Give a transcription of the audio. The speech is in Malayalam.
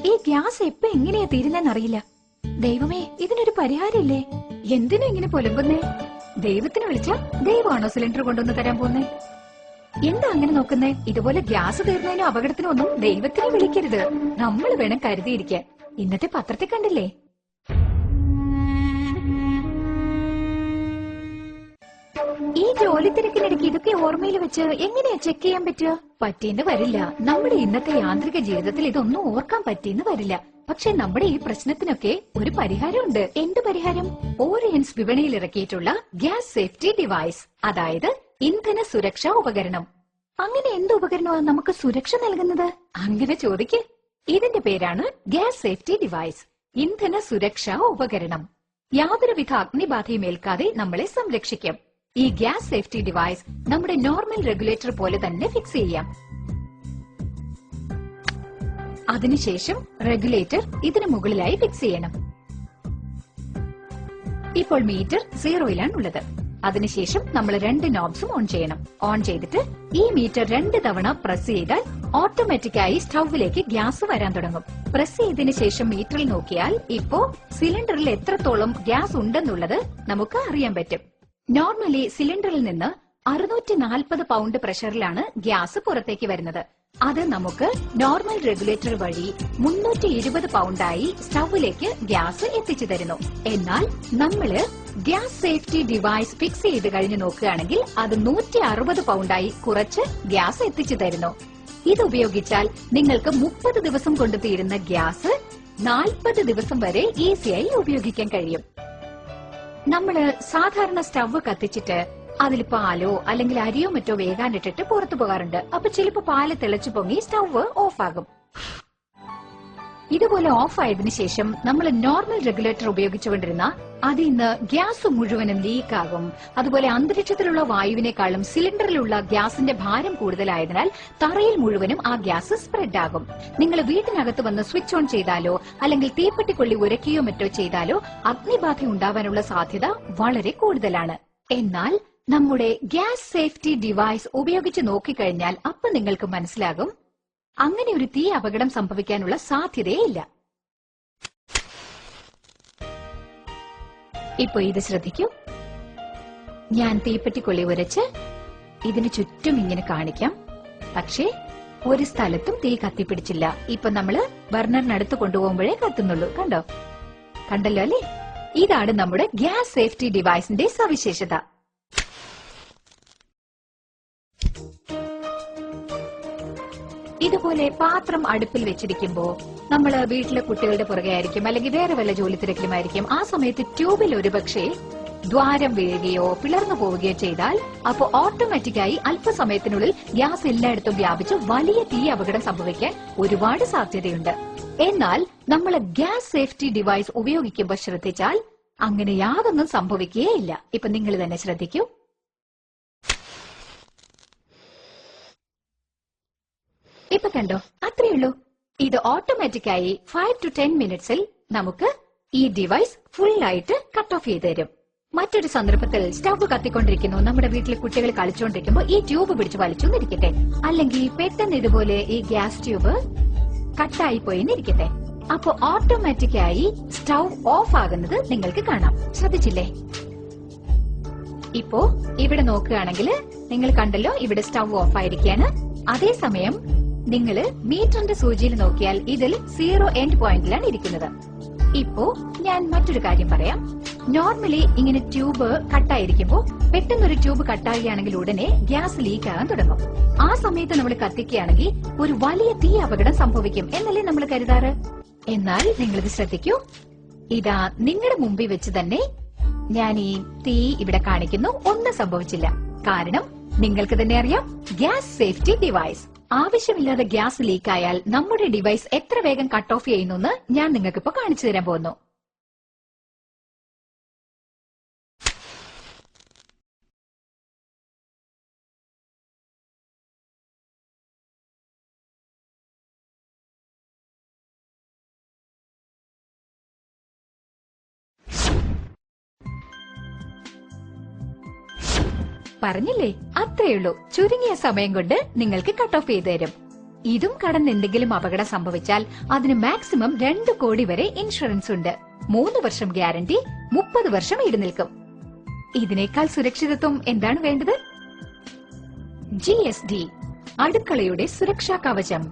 ഈ ഗ്യാസ് എപ്പ എങ്ങനെയാ തീരുന്നെന്നറിയില്ല. ദൈവമേ, ഇതിനൊരു പരിഹാരമില്ലേ? എന്തിനാ ഇങ്ങനെ പുലമ്പുന്നേ? ദൈവത്തിന് വിളിച്ചാ ദൈവമാണോ സിലിണ്ടർ കൊണ്ടുവന്ന് തരാൻ പോന്നേ? എന്താ അങ്ങനെ നോക്കുന്നേ? ഇതുപോലെ ഗ്യാസ് തീർന്നതിനോ അപകടത്തിനോ ഒന്നും ദൈവത്തിനെ വിളിക്കരുത്. നമ്മൾ വേണം കരുതിയിരിക്കാൻ. ഇന്നത്തെ പത്രത്തിൽ കണ്ടില്ലേ? ഈ ജോലി തിരക്കിനിടയ്ക്ക് ഇതൊക്കെ ഓർമ്മയിൽ വെച്ച് എങ്ങനെയാ ചെക്ക് ചെയ്യാൻ പറ്റുക? പറ്റിയെന്ന് വരില്ല. നമ്മുടെ ഇന്നത്തെ യാന്ത്രിക ജീവിതത്തിൽ ഇതൊന്നും ഓർക്കാൻ പറ്റിയെന്ന് വരില്ല. പക്ഷെ നമ്മുടെ ഈ പ്രശ്നത്തിനൊക്കെ ഒരു പരിഹാരമുണ്ട്. എന്ത് പരിഹാരം? ഓറിയൻസ് വിപണിയിൽ ഇറക്കിയിട്ടുള്ള ഗ്യാസ് സേഫ്റ്റി ഡിവൈസ്, അതായത് ഇന്ധന സുരക്ഷാ ഉപകരണം. അങ്ങനെ എന്ത് ഉപകരണമാണ് നമുക്ക് സുരക്ഷ നൽകുന്നത്? അങ്ങനെ ചോദിക്ക്. ഇതിന്റെ പേരാണ് ഗ്യാസ് സേഫ്റ്റി ഡിവൈസ്, ഇന്ധന സുരക്ഷാ ഉപകരണം. യാതൊരുവിധ അഗ്നിബാധയും ഏൽക്കാതെ നമ്മളെ സംരക്ഷിക്കും. ഈ ഗ്യാസ് സേഫ്റ്റി ഡിവൈസ് നമ്മുടെ നോർമൽ റെഗുലേറ്റർ പോലെ തന്നെ ഫിക്സ് ചെയ്യാം. അതിനുശേഷം റെഗുലേറ്റർ ഇതിന് മുകളിലായി ഫിക്സ് ചെയ്യണം. ഇപ്പോൾ മീറ്റർ 0-ലാണ് ഉള്ളത്. അതിനുശേഷം നമ്മൾ 2 നോബ്സും ഓൺ ചെയ്യണം. ഓൺ ചെയ്തിട്ട് ഈ മീറ്റർ 2 തവണ പ്രസ് ചെയ്താൽ ഓട്ടോമാറ്റിക്കായി സ്റ്റൌവിലേക്ക് ഗ്യാസ് വരാൻ തുടങ്ങും. പ്രസ് ചെയ്തതിനു ശേഷം മീറ്ററിൽ നോക്കിയാൽ ഇപ്പോ സിലിണ്ടറിൽ എത്രത്തോളം ഗ്യാസ് ഉണ്ടെന്നുള്ളത് നമുക്ക് അറിയാൻ പറ്റും. നോർമലി സിലിണ്ടറിൽ നിന്ന് 640 പൗണ്ട് പ്രഷറിലാണ് ഗ്യാസ് പുറത്തേക്ക് വരുന്നത്. അത് നമുക്ക് നോർമൽ റെഗുലേറ്റർ വഴി 320 പൗണ്ടായി സ്റ്റൌവിലേക്ക് ഗ്യാസ് എത്തിച്ചു തരുന്നു. എന്നാൽ നമ്മള് ഗ്യാസ് സേഫ്റ്റി ഡിവൈസ് ഫിക്സ് ചെയ്ത് കഴിഞ്ഞ് നോക്കുകയാണെങ്കിൽ അത് 160 പൗണ്ടായി കുറച്ച് ഗ്യാസ് എത്തിച്ചു തരുന്നു. ഇതുപയോഗിച്ചാൽ നിങ്ങൾക്ക് 30 ദിവസം കൊണ്ട് തീരുന്ന ഗ്യാസ് 40 ദിവസം വരെ ഈസിയായി ഉപയോഗിക്കാൻ കഴിയും. നമ്മള് സാധാരണ സ്റ്റവ് കത്തിച്ചിട്ട് അതിൽ പാലോ അല്ലെങ്കിൽ അരിയോ മറ്റോ വേകാനിട്ടിട്ട് പുറത്തു പോകാറുണ്ട്. അപ്പൊ ചിലപ്പോ പാല് തിളച്ചു പൊങ്ങി സ്റ്റവ് ഓഫ് ആകും. ഇതുപോലെ ഓഫ് ആയതിനു ശേഷം നമ്മൾ നോർമൽ റെഗുലേറ്റർ ഉപയോഗിച്ചുകൊണ്ടിരുന്ന അതിൽ നിന്ന് ഗ്യാസ് മുഴുവനും ലീക്കാകും. അതുപോലെ അന്തരീക്ഷത്തിലുള്ള വായുവിനേക്കാളും സിലിണ്ടറിലുള്ള ഗ്യാസിന്റെ ഭാരം കൂടുതലായതിനാൽ തറയിൽ മുഴുവനും ആ ഗ്യാസ് സ്പ്രെഡ് ആകും. നിങ്ങൾ വീട്ടിനകത്ത് വന്ന് സ്വിച്ച് ഓൺ ചെയ്താലോ അല്ലെങ്കിൽ തീപ്പെട്ടിക്കൊള്ളി ഉരയ്ക്കുകയോ മറ്റോ ചെയ്താലോ അഗ്നിബാധ ഉണ്ടാവാനുള്ള സാധ്യത വളരെ കൂടുതലാണ്. എന്നാൽ നമ്മുടെ ഗ്യാസ് സേഫ്റ്റി ഡിവൈസ് ഉപയോഗിച്ച് നോക്കിക്കഴിഞ്ഞാൽ അപ്പൊ നിങ്ങൾക്ക് മനസ്സിലാകും അങ്ങനെ ഒരു തീ അപകടം സംഭവിക്കാനുള്ള സാധ്യതയേ ഇല്ല. ഇപ്പൊ ഇത് ശ്രദ്ധിക്കൂ. ഞാൻ തീപ്പെട്ടിക്കൊള്ളി ഉരച്ച് ഇതിന് ചുറ്റും ഇങ്ങനെ കാണിക്കാം. പക്ഷേ ഒരു സ്ഥലത്തും തീ കത്തിപ്പിടിച്ചില്ല. ഇപ്പൊ നമ്മള് ബർണറിനടുത്ത് കൊണ്ടുപോകുമ്പോഴേ കത്തുന്നുള്ളൂ. കണ്ടല്ലോ അല്ലേ? ഇതാണ് നമ്മുടെ ഗ്യാസ് സേഫ്റ്റി ഡിവൈസിന്റെ സവിശേഷത. ഇതുപോലെ പാത്രം അടുപ്പിൽ വെച്ചിരിക്കുമ്പോ നമ്മള് വീട്ടിലെ കുട്ടികളുടെ പുറകെ ആയിരിക്കും അല്ലെങ്കിൽ വേറെ വല്ല ജോലി തിരക്കിലുമായിരിക്കും. ആ സമയത്ത് ട്യൂബിൽ ഒരുപക്ഷെ ദ്വാരം വീഴുകയോ പിളർന്നു പോവുകയോ ചെയ്താൽ അപ്പോ ഓട്ടോമാറ്റിക്കായി അല്പസമയത്തിനുള്ളിൽ ഗ്യാസ് എല്ലായിടത്തും വ്യാപിച്ച് വലിയ തീ അപകടം സംഭവിക്കാൻ ഒരുപാട് സാധ്യതയുണ്ട്. എന്നാൽ നമ്മൾ ഗ്യാസ് സേഫ്റ്റി ഡിവൈസ് ഉപയോഗിക്കുമ്പോൾ ശ്രദ്ധിച്ചാൽ അങ്ങനെ യാതൊന്നും സംഭവിക്കുകയില്ല. ഇപ്പൊ നിങ്ങൾ തന്നെ ശ്രദ്ധിക്കൂ. ഇപ്പൊ കണ്ടോ? അത്രയുള്ളൂ. ഇത് ഓട്ടോമാറ്റിക്കായി 5 to 10 മിനിറ്റ്സിൽ നമുക്ക് ഈ ഡിവൈസ് ഫുള്ളായിട്ട് കട്ട് ഓഫ് ചെയ്ത് തരും. മറ്റൊരു സന്ദർഭത്തിൽ സ്റ്റവ് കത്തിക്കൊണ്ടിരിക്കുന്നു, നമ്മുടെ വീട്ടിലെ കുട്ടികൾ കളിച്ചുകൊണ്ടിരിക്കുമ്പോൾ ഈ ട്യൂബ് പിടിച്ച് വലിച്ചൊന്നിരിക്കട്ടെ, അല്ലെങ്കിൽ പെട്ടെന്ന് ഇതുപോലെ ഈ ഗ്യാസ് ട്യൂബ് കട്ടായി പോയിന്നിരിക്കട്ടെ. അപ്പോ ഓട്ടോമാറ്റിക്കായി സ്റ്റവ് ഓഫ് ആകുന്നത് നിങ്ങൾക്ക് കാണാം. ശ്രദ്ധിച്ചില്ലേ? ഇപ്പോ ഇവിടെ നോക്കുകയാണെങ്കിൽ നിങ്ങൾ കണ്ടല്ലോ, ഇവിടെ സ്റ്റവ് ഓഫ് ആയിരിക്കുകയാണ്. അതേസമയം നിങ്ങള് മീറ്ററിന്റെ സൂചിയിൽ നോക്കിയാൽ ഇതിൽ 0 എൻഡ് പോയിന്റിലാണ് ഇരിക്കുന്നത്. ഇപ്പോ ഞാൻ മറ്റൊരു കാര്യം പറയാം. നോർമലി ഇങ്ങനെ ട്യൂബ് കട്ടായിരിക്കുമ്പോ പെട്ടെന്നൊരു ട്യൂബ് കട്ടാകുകയാണെങ്കിൽ ഉടനെ ഗ്യാസ് ലീക്ക് ആകാൻ തുടങ്ങും. ആ സമയത്ത് നമ്മൾ കത്തിക്കുകയാണെങ്കിൽ ഒരു വലിയ തീ അപകടം സംഭവിക്കും എന്നല്ലേ നമ്മൾ കരുതാറ്. എന്നാൽ നിങ്ങളിത് ശ്രദ്ധിക്കൂ. ഇതാ നിങ്ങളുടെ മുമ്പിൽ വെച്ച് തന്നെ ഞാൻ ഈ തീ ഇവിടെ കാണിക്കുന്നു. ഒന്നും സംഭവിച്ചില്ല. കാരണം നിങ്ങൾക്ക് തന്നെ അറിയാം, ഗ്യാസ് സേഫ്റ്റി ഡിവൈസ്. ആവശ്യമില്ലാതെ ഗ്യാസ് ലീക്കായാൽ നമ്മുടെ ഡിവൈസ് എത്ര വേഗം കട്ട് ഓഫ് ചെയ്യുന്നു ഞാൻ നിങ്ങൾക്കിപ്പോ കാണിച്ചു തരാൻ പോകുന്നു. പറഞ്ഞില്ലേ, അത്രയുള്ളൂ. ചുരുങ്ങിയ സമയം കൊണ്ട് നിങ്ങൾക്ക് കട്ട് ഓഫ് ചെയ്തു തരും. ഇതും കടന്ന് എന്തെങ്കിലും അപകടം സംഭവിച്ചാൽ അതിന് മാക്സിമം 2 കോടി വരെ ഇൻഷുറൻസ് ഉണ്ട്. 3 വർഷം ഗ്യാരണ്ടി, 30 വർഷം ഈട് നിൽക്കും. ഇതിനേക്കാൾ സുരക്ഷിതത്വം എന്താണ് വേണ്ടത്? GSD, അടുക്കളയുടെ സുരക്ഷാ കവചം.